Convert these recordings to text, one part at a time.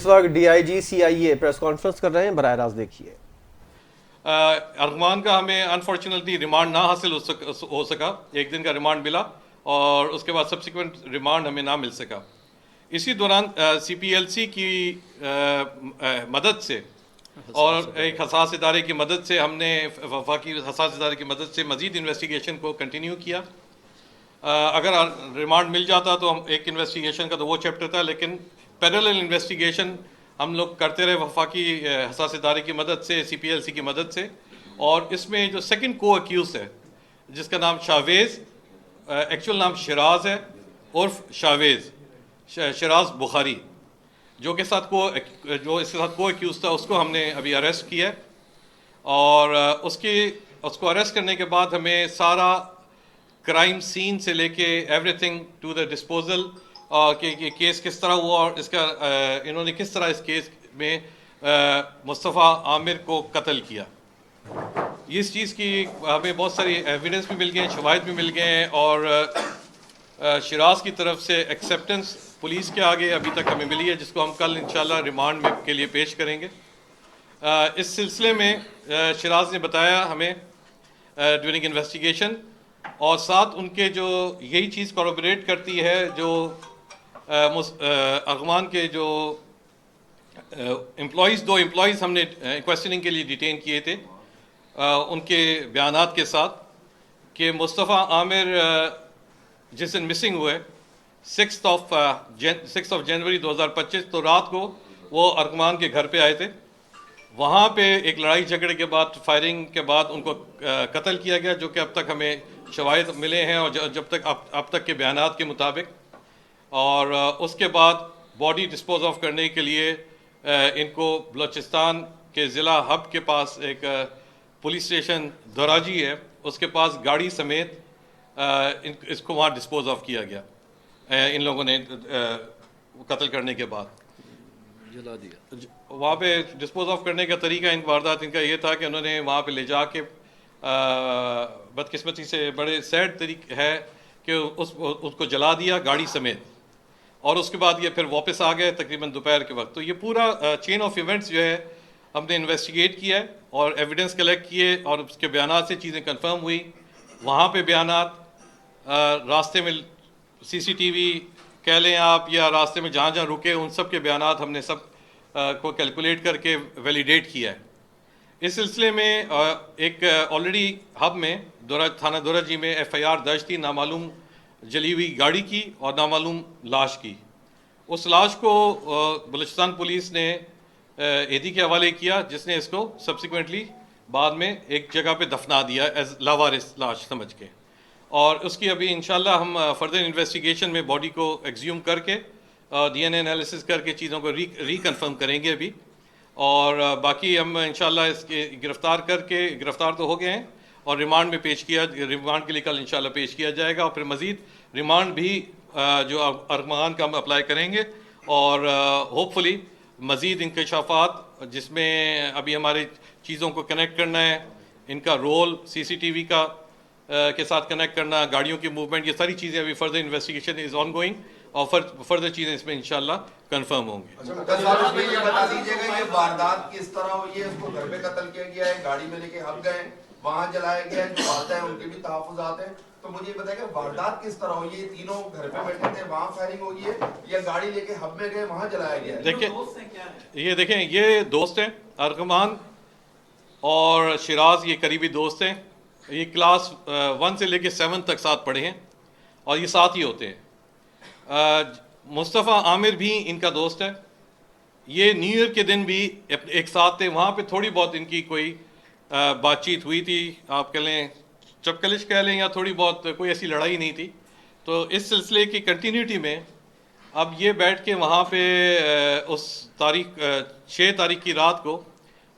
इस वक्त DIG CIA press conference कर रहे हैं, बराह रास्त देखिए। अरमान का हमें अनफॉर्चुनेटली रिमांड ना हासिल हो सका। एक दिन का रिमांड मिला और उसके बाद सब्सिक्वेंट रिमांड हमें ना मिल सका। इसी दौरान सीपीएलसी की मदद से और एक हसास इदारे की मदद से हमने वफाकी हसास इदारे की मदद से मज़ीद इन्वेस्टिगेशन को कंटिन्यू किया। अगर रिमांड मिल जाता तो हम एक इन्वेस्टिगेशन का तो वो चैप्टर था, लेकिन पैरेलल इन्वेस्टिगेशन हम लोग करते रहे वफाकी हसास इदारे की मदद से, सीपीएलसी की मदद से। और इसमें जो सेकंड को अक्यूज़ है जिसका नाम शावेज़, एक्चुअल नाम शिराज है उर्फ शावेज़, शिराज बुखारी, जो इसके साथ को अक्यूज़ था, उसको हमने अभी अरेस्ट किया है। और उसको अरेस्ट करने के बाद हमें सारा क्राइम सीन से लेके एवरीथिंग टू द डिस्पोजल कि केस किस तरह हुआ और इन्होंने किस तरह इस केस में मुस्तफ़ा आमिर को कत्ल किया, इस चीज़ की हमें बहुत सारी एविडेंस भी मिल गए हैं, शवाहिद भी मिल गए हैं। और शिराज की तरफ से एक्सेप्टेंस पुलिस के आगे अभी तक हमें मिली है, जिसको हम कल इंशाल्लाह रिमांड में के लिए पेश करेंगे। इस सिलसिले में शिराज ने बताया हमें ड्यूरिंग इन्वेस्टिगेशन, और साथ उनके जो यही चीज़ कॉरोबरेट करती है जो अरमान के जो दो एम्प्लॉइज़ हमने क्वेश्चनिंग के लिए डिटेन किए थे, उनके बयानात के साथ कि मुस्तफ़ा आमिर जिस दिन मिसिंग हुए 6 जनवरी 2025, तो रात को वो अरमान के घर पे आए थे। वहाँ पे एक लड़ाई झगड़े के बाद, फायरिंग के बाद उनको कत्ल किया गया, जो कि अब तक हमें शवाहिद मिले हैं और जब तक अब तक के बयानात के मुताबिक। और उसके बाद बॉडी डिस्पोज ऑफ करने के लिए इनको बलूचिस्तान के ज़िला हब के पास एक पुलिस स्टेशन दोराजी है, उसके पास गाड़ी समेत इसको वहाँ डिस्पोज ऑफ किया गया। इन लोगों ने कत्ल करने के बाद जला दिया। वहाँ पे डिस्पोज ऑफ करने का तरीका इन वारदात इनका ये था कि उन्होंने वहाँ पे ले जाके बदकिस्मती से बड़े सैड तरीके है कि उसको जला दिया गाड़ी समेत, और उसके बाद ये फिर वापस आ गए तकरीबन दोपहर के वक्त। तो ये पूरा चेन ऑफ इवेंट्स जो है हमने इन्वेस्टिगेट किया है और एविडेंस कलेक्ट किए, और उसके बयानात से चीज़ें कंफर्म हुई। वहाँ पे बयानात, रास्ते में सीसीटीवी कह लें आप, या रास्ते में जहाँ जहाँ रुके उन सब के बयानात हमने सब को कैलकुलेट करके वैलिडेट किया है। इस सिलसिले में एक ऑलरेडी हब में थाना दोराजी में एफआईआर दर्ज थी नामालूम जली हुई गाड़ी की और नामालूम लाश की। उस लाश को बलूचिस्तान पुलिस ने एदी के हवाले किया, जिसने इसको सब्सिक्वेंटली बाद में एक जगह पे दफना दिया एज लावारिस लाश समझ के। और उसकी अभी इंशाल्लाह हम फर्दर इन्वेस्टिगेशन में बॉडी को एक्सह्यूम करके डीएनए एनालिसिस करके चीज़ों को रिकन्फर्म करेंगे अभी। और बाकी हम इंशाल्लाह इसके गिरफ़्तार तो हो गए हैं और रिमांड में रिमांड के लिए कल इंशाल्लाह पेश किया जाएगा। और फिर मज़ीद रिमांड भी जो अरमान का हम अप्लाई करेंगे, और होपफुली मज़ीद इंकशाफात जिसमें अभी हमारे चीज़ों को कनेक्ट करना है, इनका रोल सीसीटीवी का के साथ कनेक्ट करना, गाड़ियों की मूवमेंट, ये सारी चीज़ें अभी further investigation is on going, और फर्दर चीज़ें इसमें इंशाल्लाह कंफर्म होंगी। अच्छा, ये बता दीजिएगा ये वारदात किस तरह हुई है? इसको घर पे कत्ल किया गया है, गाड़ी में लेके हब गए, वहां जलाया गया है, जो आता है उनके भी तहफ्फुज़ात हैं, तो मुझे बताइए वारदात किस तरह हुई है? तीनों घर पे बैठे थे, वहां फायरिंग हुई है, या गाड़ी लेके हब में गए, वहां जलाया गया है? देखिए ये देखें, ये दोस्त हैं अरमान और शिराज, ये करीबी दोस्त हैं। ये क्लास 1 से लेके 7 तक साथ पढ़े हैं और ये साथ ही होते हैं। मुस्तफ़ा आमिर भी इनका दोस्त है। ये न्यू ईयर के दिन भी एक साथ थे। वहाँ पे थोड़ी बहुत इनकी कोई बातचीत हुई थी, आप कह लें चपकलिश कह लें, या थोड़ी बहुत, कोई ऐसी लड़ाई नहीं थी। तो इस सिलसिले की कंटिन्यूटी में अब ये बैठ के वहाँ पे उस 6 तारीख की रात को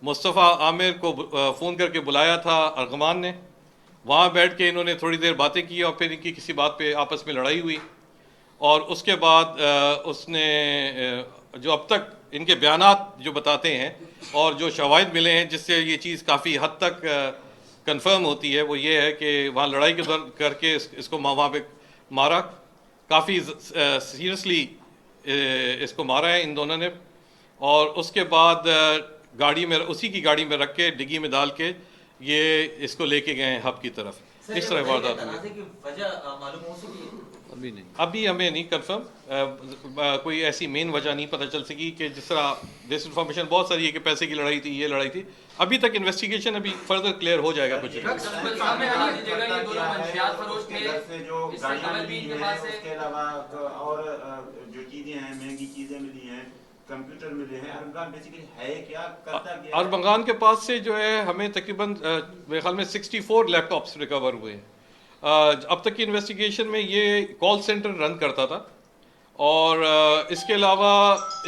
मुस्तफ़ा आमिर को फ़ोन करके बुलाया था अरमान ने। वहाँ बैठ के इन्होंने थोड़ी देर बातें की और फिर इनकी किसी बात पे आपस में लड़ाई हुई, और उसके बाद उसने जो अब तक इनके बयानात जो बताते हैं और जो शवाहिद मिले हैं जिससे ये चीज़ काफ़ी हद तक कंफर्म होती है, वो ये है कि वहाँ लड़ाई के दौरान करके इसको वहाँ पे मारा, काफ़ी सीरियसली इसको मारा है इन दोनों ने। और उसके बाद गाड़ी में, उसी की गाड़ी में रख के डिग्गी में डाल के ये इसको लेके गए हब की तरफ। इस तरह वारदात हुई। अभी नहीं। अभी हमें नहीं कंफर्म, कोई ऐसी मेन वजह नहीं पता चल सकी कि जिस तरह डिस इन्फॉर्मेशन बहुत सारी है कि पैसे की लड़ाई थी, ये लड़ाई थी। अभी तक इन्वेस्टिगेशन अभी फर्दर क्लियर हो जाएगा कुछ। उसके अलावा और जो चीजें हैं, महंगी चीजें मिली हैं, कंप्यूटर मिले हैं, अरबगान बेसिकली है क्या, करता क्या? अरबगान के पास से जो है हमें तकरीबन मेरे ख्याल में 64 लैपटॉप्स रिकवर हुए हैं। अब तक की इन्वेस्टिगेशन में ये कॉल सेंटर रन करता था और इसके अलावा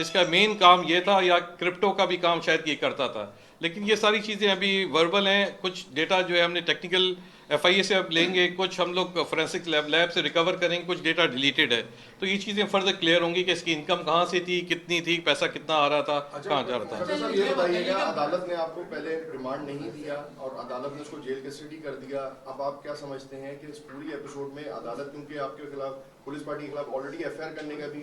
इसका मेन काम ये था, या क्रिप्टो का भी काम शायद ये करता था। लेकिन ये सारी चीज़ें अभी वर्बल हैं। कुछ डेटा जो है हमने टेक्निकल FIA से अब लेंगे, कुछ हम लोग फोरेंसिक लैब से रिकवर करेंगे, कुछ डेटा डिलीटेड है। तो ये चीज़ें फर्दर क्लियर होंगी कि इसकी इनकम कहाँ से थी, कितनी थी, पैसा कितना आ रहा था, कहाँ जा रहा था। अच्छा सर, ये बताइएगा, अदालत ने आपको पहले रिमांड नहीं दिया और अदालत ने उसको जेल कस्टडी कर दिया। अब आप क्या समझते हैं कि इस पूरी एपिसोड में अदालत, क्योंकि आपके खिलाफ, पुलिस पार्टी के खिलाफ ऑलरेडी FIR करने का भी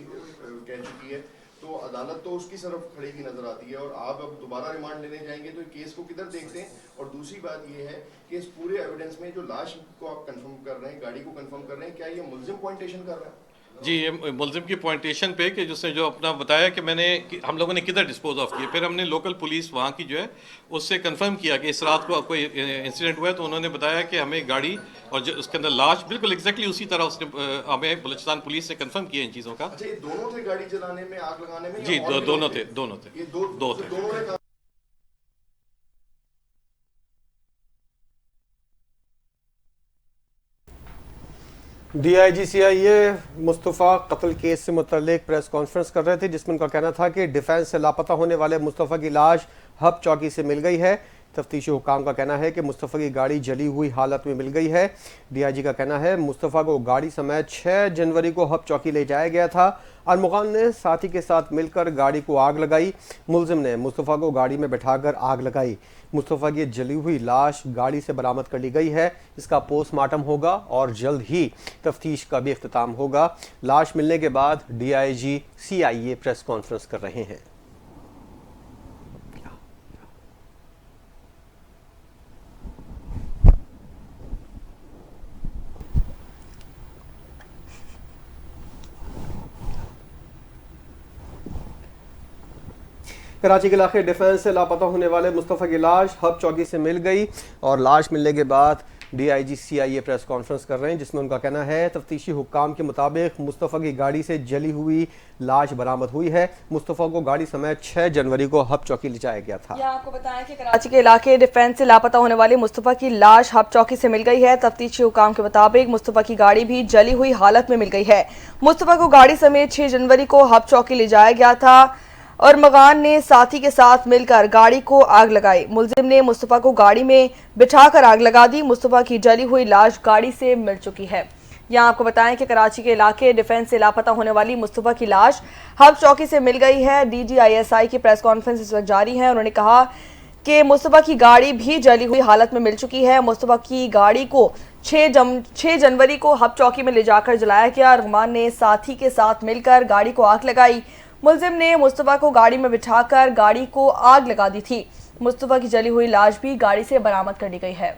कह चुकी है, तो अदालत तो उसकी तरफ खड़ी की नजर आती है और आप अब दोबारा रिमांड लेने जाएंगे तो केस को किधर देखते हैं? और दूसरी बात ये है कि इस पूरे एविडेंस में जो लाश को आप कंफर्म कर रहे हैं, गाड़ी को कंफर्म कर रहे हैं, क्या ये मुल्जिम पॉइंटेशन कर रहा है? जी, ये मुलजिम की पॉइंटेशन पे कि जिसने जो अपना बताया कि हम लोगों ने किधर डिस्पोज ऑफ किए। फिर हमने लोकल पुलिस वहाँ की जो है उससे कंफर्म किया कि इस रात को कोई इंसिडेंट हुआ है, तो उन्होंने बताया कि हमें गाड़ी और जो उसके अंदर लाश बिल्कुल एग्जैक्टली उसी तरह उसने हमें बलूचिस्तान पुलिस से कंफर्म किया इन चीज़ों का। अच्छा, ये दोनों थे गाड़ी चलाने में, आग लगाने में? जी, दोनों थे। ये दो थे। दोनों ने DIG CIA मुस्तफ़ा कत्ल केस से मुतल्लिक प्रेस कॉन्फ्रेंस कर रहे थे, जिसमें उनका कहना था कि डिफेंस से लापता होने वाले मुस्तफ़ा की लाश हब चौकी से मिल गई है। तफ्तीशी हुकाम का कहना है कि मुस्तफ़ा की गाड़ी जली हुई हालत में मिल गई है। DIG का कहना है मुस्तफ़ा को गाड़ी समेत 6 जनवरी को हब चौकी ले जाया गया था। अरमुगान ने साथी के साथ मिलकर गाड़ी को आग लगाई। मुलजिम ने मुस्तफ़ा को गाड़ी में बैठाकर आग लगाई। मुस्तफ़ा की जली हुई लाश गाड़ी से बरामद कर ली गई है। इसका पोस्टमार्टम होगा और जल्द ही तफ्तीश का भी इख्तिताम होगा। लाश मिलने के बाद DIG CIA प्रेस कॉन्फ्रेंस कर रहे हैं। कराची के इलाके डिफेंस से लापता होने वाले मुस्तफ़ा की लाश हब चौकी से मिल गई और लाश मिलने के बाद DIG CIA प्रेस कॉन्फ्रेंस कर रहे हैं, जिसमें उनका कहना है तफ्तीशी हुक्काम के मुताबिक मुस्तफ़ा की गाड़ी से जली हुई लाश बरामद हुई है। मुस्तफ़ा को गाड़ी समेत 6 जनवरी को हब चौकी ले जाया गया था। आपको बताएं कि कराची के इलाके डिफेंस से लापता होने वाले मुस्तफ़ा की लाश हब चौकी से मिल गई है। तफ्तीशी हुक्काम के मुताबिक मुस्तफ़ा की गाड़ी भी जली हुई हालत में मिल गई है। मुस्तफ़ा को गाड़ी समेत 6 जनवरी को हब चौकी ले जाया गया था और मगान ने साथी के साथ मिलकर गाड़ी को आग लगाई। मुलजिम ने मुस्तफ़ा को गाड़ी में बिठाकर आग लगा दी। मुस्तफ़ा की जली हुई लाश गाड़ी से मिल चुकी है। यहाँ आपको बताएं कि कराची के इलाके डिफेंस से लापता होने वाली मुस्तफ़ा की लाश हब चौकी से मिल गई है। DG ISI की प्रेस कॉन्फ्रेंस इस वक्त जारी है। उन्होंने कहा कि मुस्तफ़ा की गाड़ी भी जली हुई हालत में मिल चुकी है। मुस्तफ़ा की गाड़ी को 6 जनवरी को हब चौकी में ले जाकर जलाया गया। रहमान ने साथी के साथ मिलकर गाड़ी को आग लगाई। मुलजिम ने मुस्तफ़ा को गाड़ी में बिठाकर गाड़ी को आग लगा दी थी। मुस्तफ़ा की जली हुई लाश भी गाड़ी से बरामद कर ली गई है।